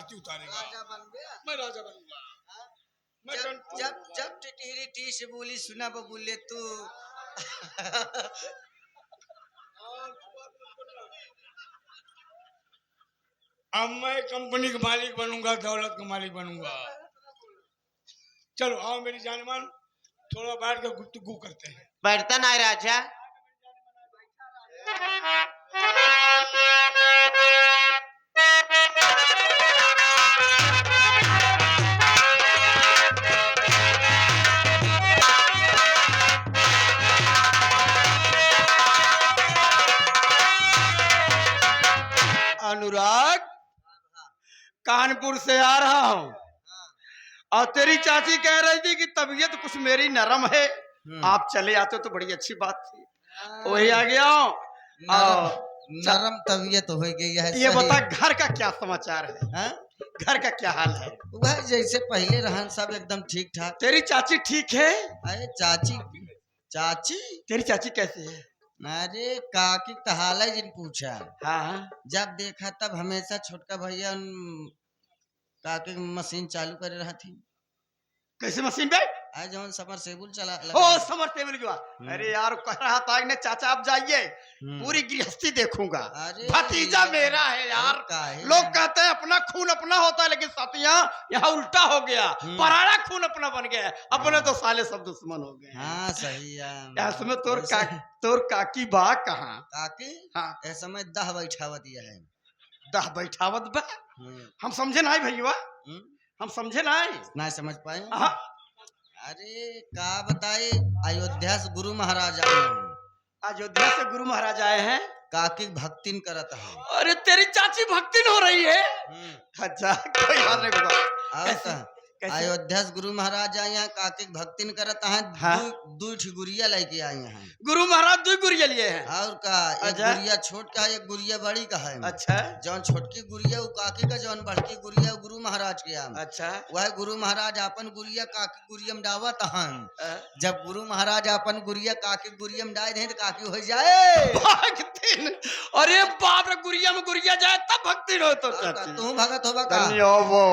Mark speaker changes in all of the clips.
Speaker 1: आरती उतारेगा।
Speaker 2: राजा बन गया।
Speaker 1: मैं राजा बनूंगा। मैं
Speaker 2: जब जब जब टिटहरी टी से बोली सुना बबूले तू
Speaker 1: अब मैं कंपनी का मालिक बनूंगा, दौलत का मालिक बनूंगा। चलो आओ मेरी जानमान, थोड़ा बैठ कर गुफ्तगू करते हैं।
Speaker 3: बैठता ना राजा।
Speaker 4: अनुराग, कानपुर से आ रहा हूँ और तेरी चाची कह रही थी कि तबीयत कुछ मेरी नरम है, आप चले आते तो बड़ी अच्छी बात थी। वही आ गया हूँ।
Speaker 2: नरम तबीयत हो गई है।
Speaker 4: ये बता घर का क्या समाचार है?
Speaker 2: हाँ?
Speaker 4: घर का क्या हाल है?
Speaker 2: वह जैसे पहले रहन सब एकदम ठीक ठाक।
Speaker 4: तेरी चाची ठीक है?
Speaker 2: अरे चाची चाची
Speaker 4: तेरी चाची कैसी है?
Speaker 2: अरे काकी तहाल है जिन पूछा।
Speaker 4: हाँ,
Speaker 2: जब देखा तब हमेशा छोटका भैया काकी मशीन चालू कर रहा थी।
Speaker 4: कैसे मशीन पे?
Speaker 2: आज जवन समरसेबुल चला
Speaker 4: हो समरसेबुल की बात। अरे यार कह रहा था ने चाचा आप जाइए, पूरी गृहस्थी देखूंगा।
Speaker 2: अरे
Speaker 4: भतीजा मेरा है यार। लोग कहते हैं अपना खून अपना होता है, लेकिन साथिया यहाँ उल्टा हो गया, पराया खून अपना बन गया। अपने तो साले सब दुश्मन हो गए।
Speaker 2: हाँ सही है।
Speaker 4: इसमें तोर काकी बा कहाँ?
Speaker 2: काकी
Speaker 4: हाँ
Speaker 2: इस समय दह बैठावत यह है।
Speaker 4: दह बैठावत बा? हम समझे नहीं भैया, हम समझे नहीं।
Speaker 2: ना समझ पाए।
Speaker 4: हाँ।
Speaker 2: अरे का बताए, अयोध्या से गुरु महाराज आए हैं।
Speaker 4: अयोध्या से गुरु महाराज आए हैं।
Speaker 2: काकी भक्तिन करत है।
Speaker 4: अरे तेरी चाची भक्तिन हो रही है? अच्छा कोई बात नहीं बाबा।
Speaker 2: अयोध्या से गुरु महाराज आए हैं, काकी भक्तिन करत हैं।
Speaker 4: हाँ?
Speaker 2: दू गुड़िया लेके आए हैं।
Speaker 4: गुरु महाराज दो गुड़िया लिए हैं।
Speaker 2: और का एक गुड़िया छोट का है, एक गुड़िया बड़ी का है।
Speaker 4: अच्छा।
Speaker 2: जौन छोटकी गुड़िया वो काकी का, जौन बड़की गुड़िया वो गुरु महाराज के।
Speaker 4: अच्छा। वह
Speaker 2: गुरु महाराज अपन गुड़िया काकी गुड़िया में डावत हैं। जब गुरु महाराज अपन गुड़िया काकी गुड़िया में डाल दे तो काकी हो जाए
Speaker 4: भक्तिन। अरे बाप रे, गुड़िया में गुड़िया जाए तब भक्तिन हो तो चाची।
Speaker 2: तू भगत होबा का?
Speaker 4: वो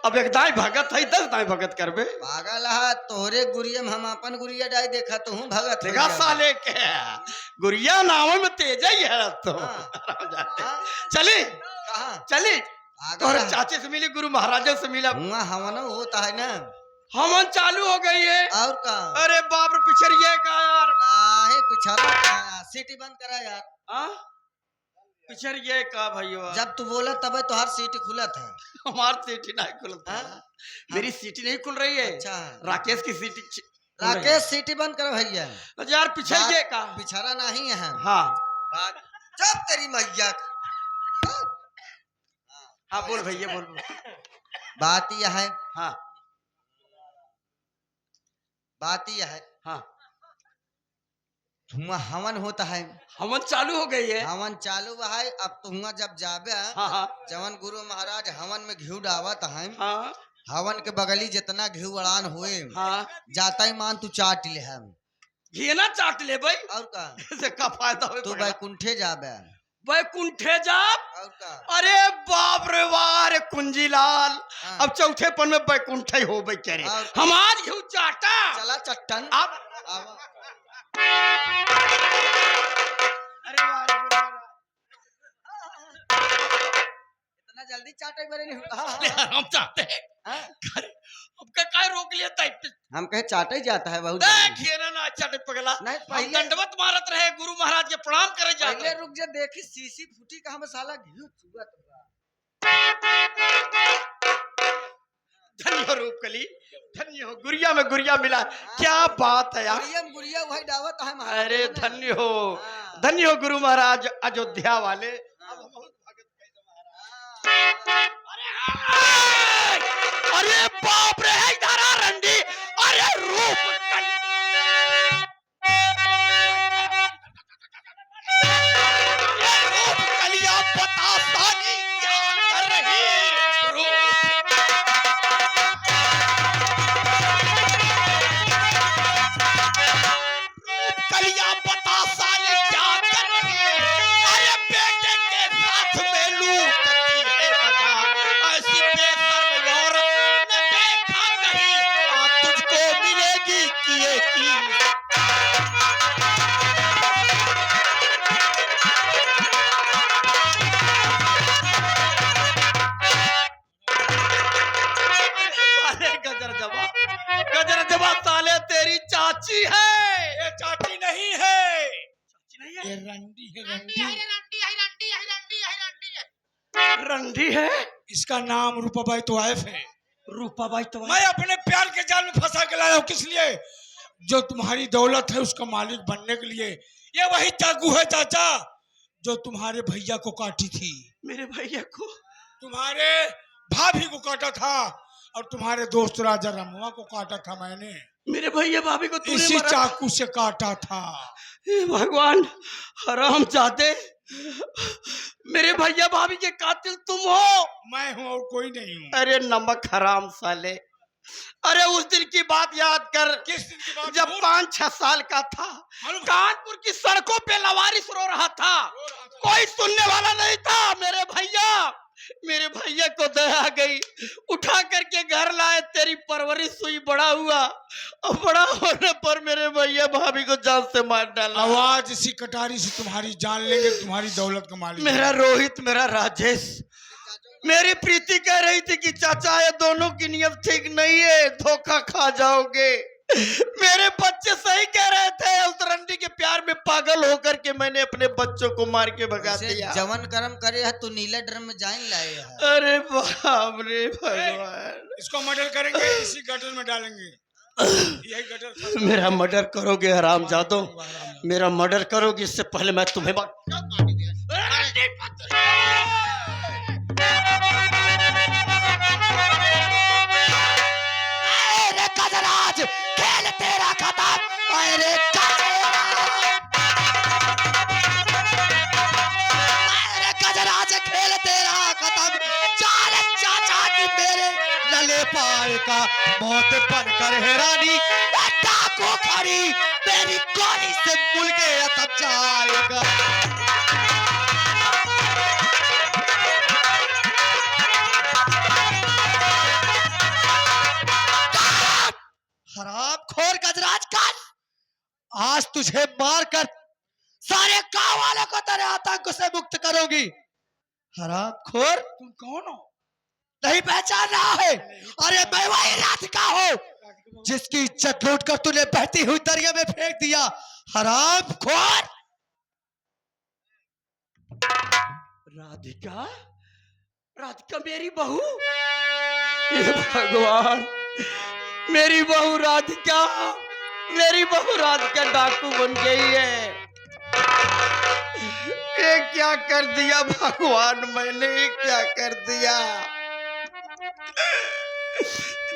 Speaker 4: अब एक दाई भगत है, 10 दाई भगत करबे।
Speaker 2: पागल है, तोहरे गुड़िया में हम अपन गुड़िया डाल देखा तो हूँ भगत।
Speaker 4: देखा साले के गुड़िया नाम में तेज ही है तो। चली
Speaker 2: कहाँ
Speaker 4: चली? तोहरे चाचे से मिली, गुरु महाराजा से मिला।
Speaker 2: हुआ हवन होता है ना,
Speaker 4: हमन चालू हो गई है।
Speaker 2: और का?
Speaker 4: अरे बाप रे पिछड़िए का यार।
Speaker 2: नाही पिछड़ा, सीटी बंद करा यार।
Speaker 4: पिछड़िए का भैया।
Speaker 2: जब तू बोला तब तो हर सीटी खुलत है।
Speaker 4: हमार सीटी नहीं खुलता। मेरी सीटी नहीं खुल रही है।
Speaker 2: अच्छा।
Speaker 4: राकेश की सीटी।
Speaker 2: राकेश सीटी बंद करो भैया।
Speaker 4: यार पिछड़िए का।
Speaker 2: पिछड़ा नहीं है।
Speaker 4: हाँ
Speaker 2: जब तेरी मैया।
Speaker 4: हाँ बोल भैया बोल।
Speaker 2: बात यह है।
Speaker 4: हाँ
Speaker 2: बात यह है।
Speaker 4: हाँ
Speaker 2: धुआं हवन होता है।
Speaker 4: हवन चालू हो गई है।
Speaker 2: हवन चालू है। अब तुम जब जाबे
Speaker 4: हाँ।
Speaker 2: जवन गुरु महाराज हवन में घी डावत है।
Speaker 4: हाँ।
Speaker 2: हवन के बगली जितना घी उड़ान हुए।
Speaker 4: हाँ।
Speaker 2: जाता ही मान तू चाट ले है।
Speaker 4: घी ना चाट ले भाई।
Speaker 2: और का?
Speaker 4: से का फायदा हो?
Speaker 2: तू बैकुंठे जाबे।
Speaker 4: बैकुंठे जाब?
Speaker 2: और का?
Speaker 4: अरे बाप रे वाह कुंजी लाल। अब चौथे पन में बैकुंठे हो बे करे। हम आज घी चाटा।
Speaker 2: चला चट्टन।
Speaker 4: अब अरे
Speaker 2: इतना जल्दी चाटे बरे नहीं।
Speaker 4: हम चाहते हैं। अब का रोक लिया था?
Speaker 2: हम कहे चाटे ही जाता है बहुत।
Speaker 4: देखिए ना चाटे पगला।
Speaker 2: नहीं
Speaker 4: हम
Speaker 2: पहले
Speaker 4: दंडवत मारत रहे, गुरु महाराज के प्रणाम करे जाते।
Speaker 2: पहले रुक जा, देखी सीसी फूटी का हम साला घी चुगत बा।
Speaker 4: धन्य हो रूपकली, धन्य हो। गुड़िया में गुड़िया मिला। क्या बात है यार।
Speaker 2: गुड़िया में गुड़िया वही डावत है महाराज।
Speaker 4: अरे धन्य हो, धन्य हो गुरु महाराज अयोध्या वाले। अरे बाप रे धारा रंडी। अरे रूप कलिया बता साली क्या कर रही। कलिया बता साले क्या कर रही। अरे बेटे के साथ में लूटती है बजा। ऐसी चाची है।
Speaker 1: ये चाची नहीं है,
Speaker 4: चाची नहीं
Speaker 1: ये
Speaker 4: है,
Speaker 1: रंडी है, रंडी।
Speaker 4: रंडी है।
Speaker 1: इसका नाम रूपाबाई तोआइफ है।
Speaker 4: रूपाबाई तो
Speaker 1: मैं अपने प्यार के जाल में फंसा के लाया हूँ, किस लिए? जो तुम्हारी दौलत है उसका मालिक बनने के लिए। ये वही चाकू है चाचा जो तुम्हारे भैया को काटी थी,
Speaker 4: मेरे भैया को।
Speaker 1: तुम्हारे भाभी को काटा था, और तुम्हारे दोस्त राजा रमुआ को काटा था मैंने।
Speaker 4: मेरे भैया भाभी को तूने
Speaker 1: इसी
Speaker 4: मारा था?
Speaker 1: चाकू से काटा था।
Speaker 4: हे भगवान, हराम जाते, मेरे भैया भाभी के कातिल तुम हो।
Speaker 1: मैं हूँ और कोई नहीं हूँ।
Speaker 4: अरे नमक हराम साले। अरे उस दिन की बात याद कर,
Speaker 1: किस दिन की बात?
Speaker 4: जब 5-6 साल का था,
Speaker 1: मालूम है?
Speaker 4: कानपुर की सड़कों पे लवारिस रो रहा था, कोई सुनने वाला नहीं था। मेरे भैया को दया गई, उठा करके घर लाए, तेरी परवरिश हुई, बड़ा हुआ, और बड़ा होने पर मेरे भैया भाभी को जान से मार डाला।
Speaker 1: आवाज इसी कटारी से तुम्हारी जान लेंगे, तुम्हारी दौलत का मालिक।
Speaker 4: मेरा रोहित, मेरा राजेश, मेरी प्रीति कह रही थी कि चाचा ये दोनों की नियत ठीक नहीं है, धोखा खा जाओगे। मेरे बच्चे सही कह रहे थे, उस रंडी के प्यार में पागल होकर के मैंने अपने बच्चों को मार के भगा दिया।
Speaker 2: जवन कर्म करे है तू नीला ड्रम में जाइन लाए है।
Speaker 4: अरे बाप रे भगवान,
Speaker 1: इसको मर्डर करेंगे, इसी गटर में डालेंगे। यही गटर।
Speaker 4: मेरा मर्डर करोगे हरामजादो, मेरा मर्डर करोगे, इससे पहले मैं तुम्हें
Speaker 3: गजराज खेल तेरा खत्म। अरे गजराज खेल तेरा खत्म। चाल चाचा की मेरे लले पाए का मौत बनकर हैरानी, डाकू खड़ी मेरी गोली से मुल के तब जाएगा। हराम खोर गजराज कर, आज तुझे मारकर सारे गांव वालों को तेरे आतंक से मुक्त करूंगी। हराम खोर,
Speaker 1: तुम कौन हो?
Speaker 3: नहीं पहचान रहा है? अरे मैं वही राधिका हूँ जिसकी इज्जत लूट कर तूने बहती हुई दरिया में फेंक दिया। हराम खोर।
Speaker 4: राधिका, राधिका मेरी बहू, ये भगवान, मेरी बहू राधिका, मेरी बहू राधिका डाकू बन गई है। ये क्या कर दिया भगवान, मैंने ये क्या कर दिया?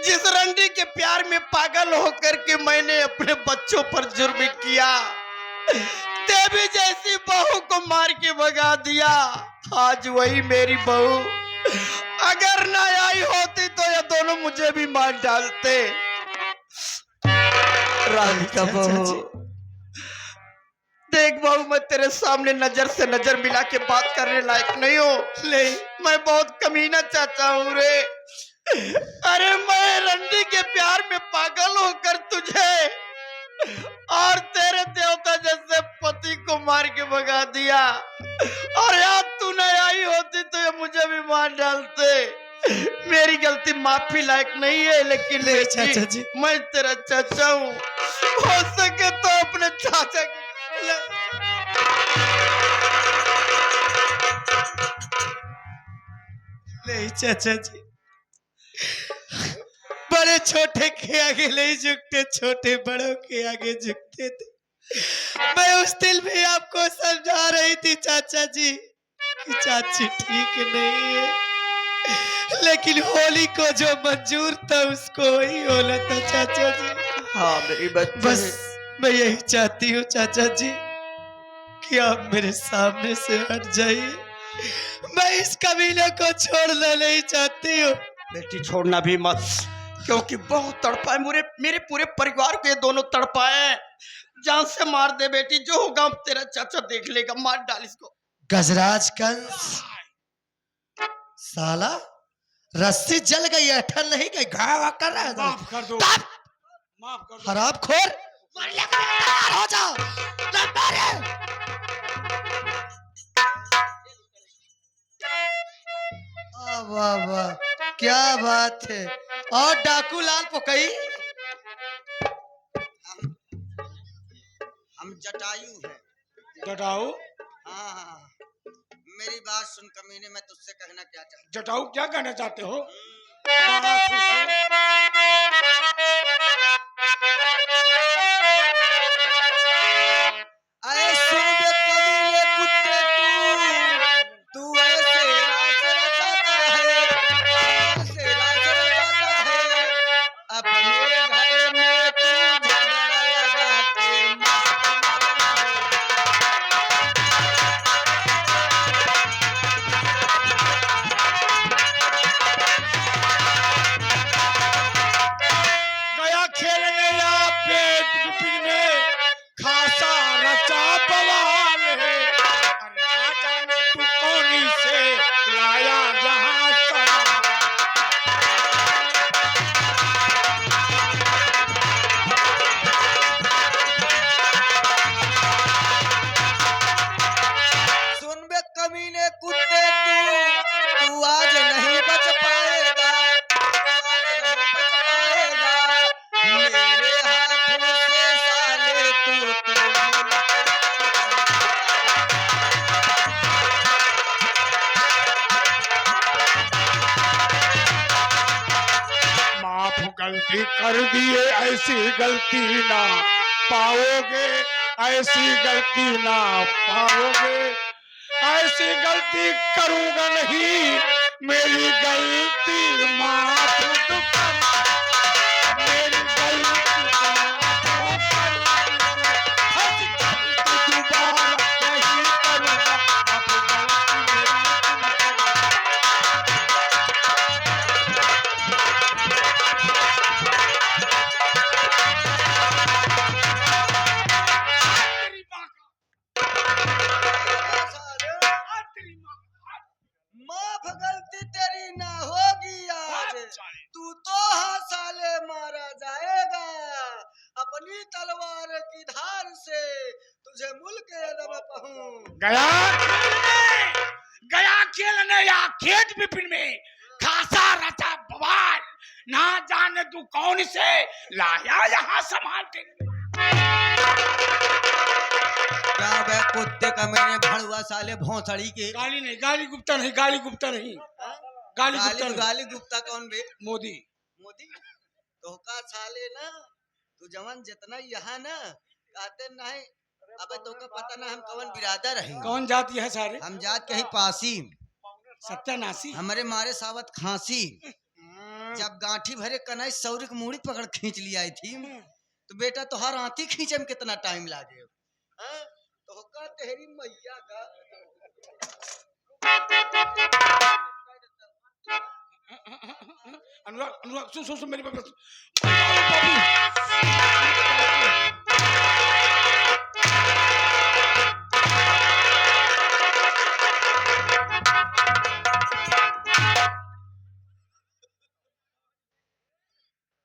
Speaker 4: जिस रंडी के प्यार में पागल होकर के मैंने अपने बच्चों पर जुर्म किया, देवी जैसी बहू को मार के भगा दिया। आज वही मेरी बहू अगर ना आई होती तो ये दोनों मुझे भी मार डालते। राधिका बहू, देख बहू, मैं तेरे सामने नजर से नजर मिला के बात करने लायक नहीं हूँ। ले, मैं बहुत कमीना चाचा हूँ रे। अरे मैं रंडी के प्यार में पागल होकर तुझे और तेरे देवता जैसे पति को मार के भगा दिया, और याद तू न आई होती तो ये मुझे भी मार डालते। मेरी गलती माफी लायक नहीं है, लेकिन
Speaker 3: चाचा जी,
Speaker 4: मैं तेरा चाचा हूँ, हो सके तो अपने चाचा की
Speaker 3: नहीं चाचा जी, बड़े छोटे के आगे नहीं झुकते, छोटे बड़ों के आगे झुकते थे। मैं उस दिल में आपको समझा रही थी चाचा जी कि चाची ठीक नहीं है, लेकिन होली को जो मंजूर था उसको वही होना था चाचा जी।
Speaker 4: हाँ मेरी बच्ची,
Speaker 3: बस मैं यही चाहती हूँ चाचा जी कि आप मेरे सामने से हट जाइए। मैं इस कबीले को छोड़ना नहीं चाहती हूँ।
Speaker 4: बेटी छोड़ना भी मत, क्योंकि बहुत तड़पाए, मेरे पूरे परिवार को ये दोनों तड़पाए। जान से मार दे बेटी, जो होगा तेरा चाचा देख लेगा, मार डाल इसको।
Speaker 3: गजराज कंस साला, रस्सी जल गई, अठल नहीं गई, घाव कर रहा है।
Speaker 1: माफ कर दो,
Speaker 3: तब
Speaker 1: माफ कर दो।
Speaker 3: हराम खोर, मरने के लिए तैयार हो जा, न मारे। वाह वाह, क्या बात है। और डाकू लाल पोकई,
Speaker 2: जटायु है।
Speaker 1: जटाऊ?
Speaker 2: हाँ हाँ, मेरी बात सुन कमीने, मैं तुझसे कहना क्या चाहता
Speaker 1: जटाऊ क्या कहना चाहते हो?
Speaker 2: हूँ।
Speaker 1: हाँ, सुन, सुन।
Speaker 2: अरे सुन बे कमीने कुत्ते, तू ऐसे रास रचाता है, ऐसे रास रचाता है, अपने घर में तू झगड़ा लगा के मस्त मगन हो
Speaker 1: गया खेलने या पेट बिपिन में खासा रचा बवाल है। अरे ना जाने तू कौनी से लाया यहाँ सवाल।
Speaker 2: सुन बे कमीने कुत्ते, तू आज नहीं बच पाएगा, तू आज नहीं बच पाएगा, मेरे हाथों से साले तू
Speaker 1: माफ गलती कर दिए, ऐसी गलती ना पाओगे, ऐसी गलती ना पाओगे, ऐसी गलती करूंगा नहीं, मेरी गलती माफ कर, मेरी गलती माफ कर, ऐसी गलती दोबारा नहीं करूंगा, अब गलती मेरी
Speaker 2: माफ गलती तेरी ना होगी आज, तू तो हाँ साले मारा जाएगा, अपनी तलवार की धार से तुझे मुल्क अदब कहूं।
Speaker 1: गया खेलने या खेत बिपिन में खासा रचा बवाल, ना जाने तू कौन से लाया यहाँ संभाल के।
Speaker 2: क्या बे कुत्ते का मैंने भड़ुआ साले भोंसड़ी के।
Speaker 1: गाली नहीं, गाली गुप्ता नहीं, गाली गुप्ता नहीं, गाली गुप्ता नहीं।
Speaker 2: गाली गुप्ता कौन बे?
Speaker 1: मोदी।
Speaker 2: मोदी तो का साले ना, तू जवान जितना यहाँ ना कहते नहीं, अबे तो का पता ना हम कौन बिरादर है।
Speaker 1: कौन जाति है सारे?
Speaker 2: हम जात कहीं पासी,
Speaker 1: सत्यानाशी।
Speaker 2: हमारे मारे सावत खांसी, जब गांठी भरे कनाई सौरिक मूड़ी पकड़ खींच लिया आई थी, तो बेटा तुहार आंती खींचे में कितना टाइम लागे। हाँ? तो का तेरी मैया का
Speaker 1: अनुराग, अनुराग सुन सुन सुन मेरी बात।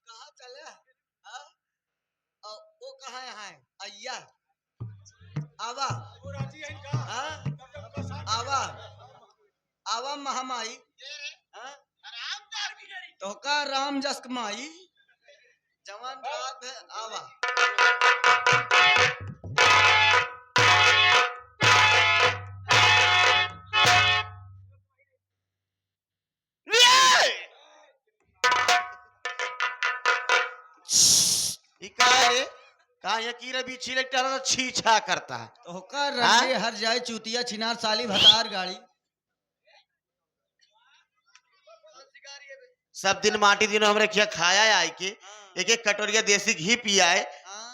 Speaker 2: कहाँ चले? हाँ? वो कहाँ है? अय्या आवा, हाँ? आवा आवा महामाई, हाँ? तो का राम जस माई जवान रात है आवा।
Speaker 3: कहा यकीर भी छिलकता तो छी छा करता है।
Speaker 2: तो का रंगे हर जाए चूतिया छिनार साली भतार गाड़ी।
Speaker 3: सब दिन माटी दिन हमरे क्या खाया है आई के, एक एक कटोरिया देसी घी पिया है,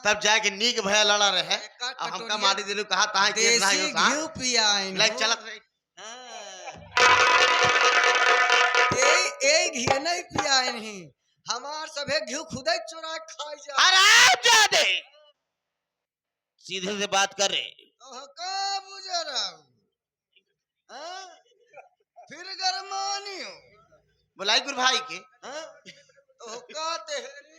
Speaker 3: तब जाके नीक भया लड़ा रहे। अब हमका माटी दिलू कहा ता
Speaker 2: देसी घी पिया है
Speaker 3: लाइक चलत रही।
Speaker 2: ए घी नहीं पिया है नहीं, हमार सभे घी खुदे चुरा खाई जा।
Speaker 3: आराम जा दे, सीधे से बात कर रहे।
Speaker 2: तो का बुझा रहा हूँ, फिर गरमानी हो
Speaker 3: बुलाई गुरु भाई के।
Speaker 2: तो का तेरी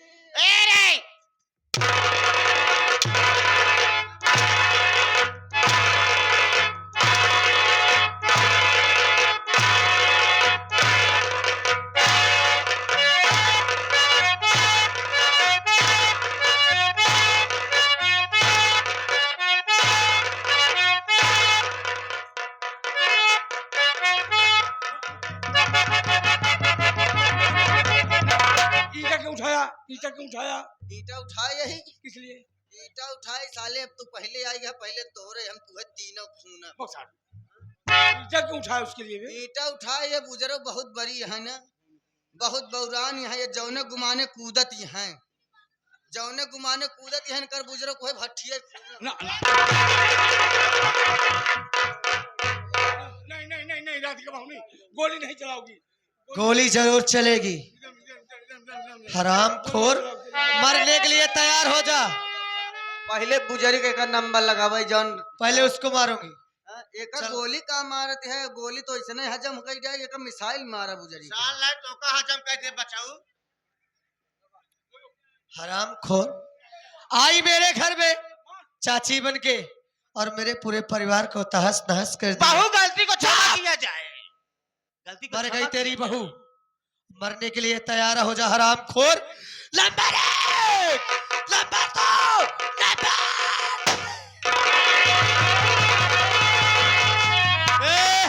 Speaker 1: ईटा क्यों उठाया?
Speaker 2: ईटा उठाए यही,
Speaker 1: किस लिए?
Speaker 2: ईटा उठाए साले, अब तू पहले आई है, पहले तोरे हम तुहे तीनों खूना।
Speaker 1: बहुत सारे। ईटा क्यों उठाया उसके लिए बे?
Speaker 2: ईटा उठाए ये बुजरो बहुत बड़ी है ना, बहुत बौरान यहाँ, ये जौने गुमाने कूदत यहाँ, जौने गुमाने कूदत यहाँ कर बुजरो कोई भट्ठिए
Speaker 1: ना ना नहीं नहीं नहीं नहीं राधिका भाभी गोली नहीं चलाओगी।
Speaker 3: गोली जरूर चलेगी। हरामखोर, मरने के लिए तैयार हो जा।
Speaker 2: पहले बुजरी के का नंबर लगावे जौन,
Speaker 3: पहले उसको मारूंगी।
Speaker 2: एक
Speaker 3: चल।
Speaker 2: गोली का मारत है, गोली तो ऐसे नहीं हजम कर जाए, एक मिसाइल मारा बुजरी।
Speaker 4: तो का हजम कर दे बचाऊ।
Speaker 3: हरामखोर आई मेरे घर में चाची बन के और मेरे पूरे परिवार को तहस नहस कर दिया।
Speaker 4: बहू गलती को क्षमा किया जाए, गलती को
Speaker 3: मर
Speaker 4: क्षमा
Speaker 3: गई
Speaker 4: किया
Speaker 3: तेरी बहू, मरने के लिए तैयार हो जा हरामखोर। नंबर 1, नंबर 2, नंबर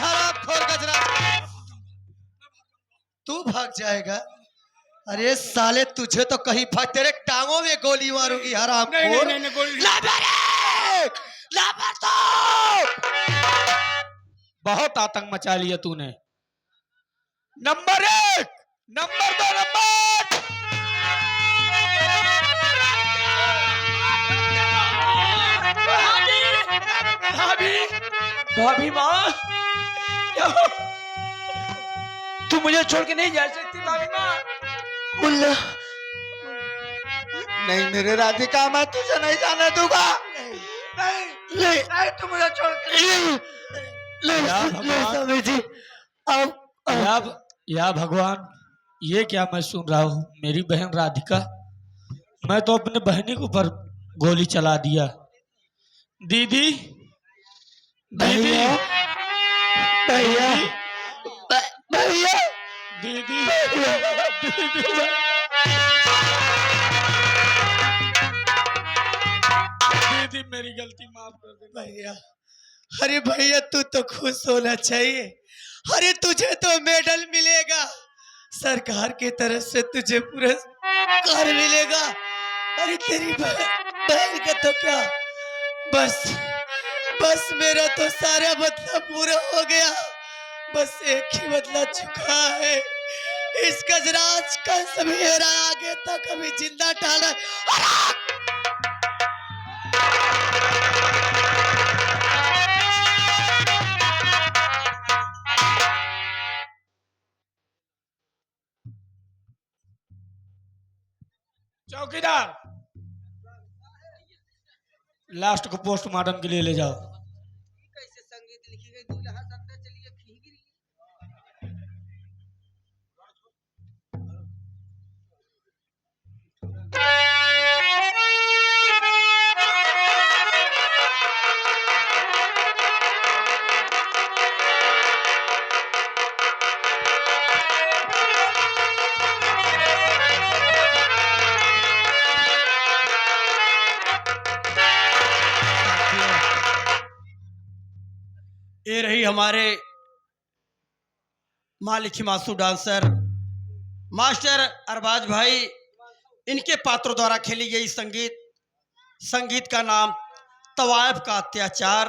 Speaker 3: हरामखोर गजरा, तू भाग जाएगा? अरे साले तुझे तो कहीं तेरे टांगों में गोली मारूंगी
Speaker 1: नहीं
Speaker 3: हरामखोर।
Speaker 1: नहीं नहीं गोली
Speaker 3: नंबर 1, नंबर 2।
Speaker 1: बहुत आतंक मचा लिया तूने। नंबर 1, नंबर 2, नंबर भाभी भाभी माँ क्या हो? तू मुझे छोड़ के नहीं जा सकती भाभी माँ।
Speaker 3: मुल्ला
Speaker 4: नहीं मेरे राधिका, मैं तुझे नहीं जाने दूंगा।
Speaker 3: नहीं
Speaker 4: नहीं तू मुझे छोड़ के
Speaker 1: या भगवान।
Speaker 3: स्वामी जी
Speaker 1: या भगवान, ये क्या मैं सुन रहा हूँ? मेरी बहन राधिका, मैं तो अपने बहनी के ऊपर गोली चला दिया। दीदी दीदी
Speaker 3: भैया भैया
Speaker 1: दीदी दीदी मेरी गलती माफ कर दे
Speaker 3: भैया। अरे भैया तू तो खुश होना चाहिए, अरे तुझे तो मेडल मिलेगा, सरकार की तरफ से तुझे पुरस्कार मिलेगा। अरे तेरी बहन का तो क्या, बस बस मेरा तो सारा बदला पूरा हो गया, बस एक ही बदला चुका है। इस गजराज का सभी मेरा आगे तक अभी जिंदा टाला।
Speaker 1: चौकीदार, लास्ट को पोस्टमार्टम के लिए ले जाओ।
Speaker 2: कैसे संगीत लिखी गई, दूल्हा संता चलिए खींच।
Speaker 4: ये रही हमारे मालिक मासू डांसर मास्टर अरबाज भाई, इनके पात्रों द्वारा खेली गई संगीत का नाम तवायफ का अत्याचार,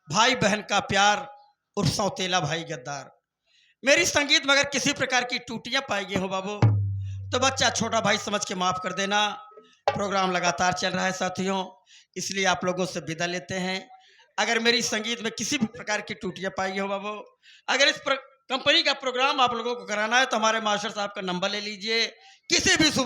Speaker 4: भाई बहन का प्यार और सौतेला भाई गद्दार। मेरी संगीत में अगर किसी प्रकार की टूटियां पाई गई हो बाबू, तो बच्चा छोटा भाई समझ के माफ कर देना। प्रोग्राम लगातार चल रहा है साथियों, इसलिए आप लोगों से विदा लेते हैं। अगर मेरी संगीत में किसी भी प्रकार की टूटियां पाई गई हो बाबू, अगर इस कंपनी का प्रोग्राम आप लोगों को कराना है, तो हमारे मास्टर साहब का नंबर ले लीजिए। किसी भी सुबह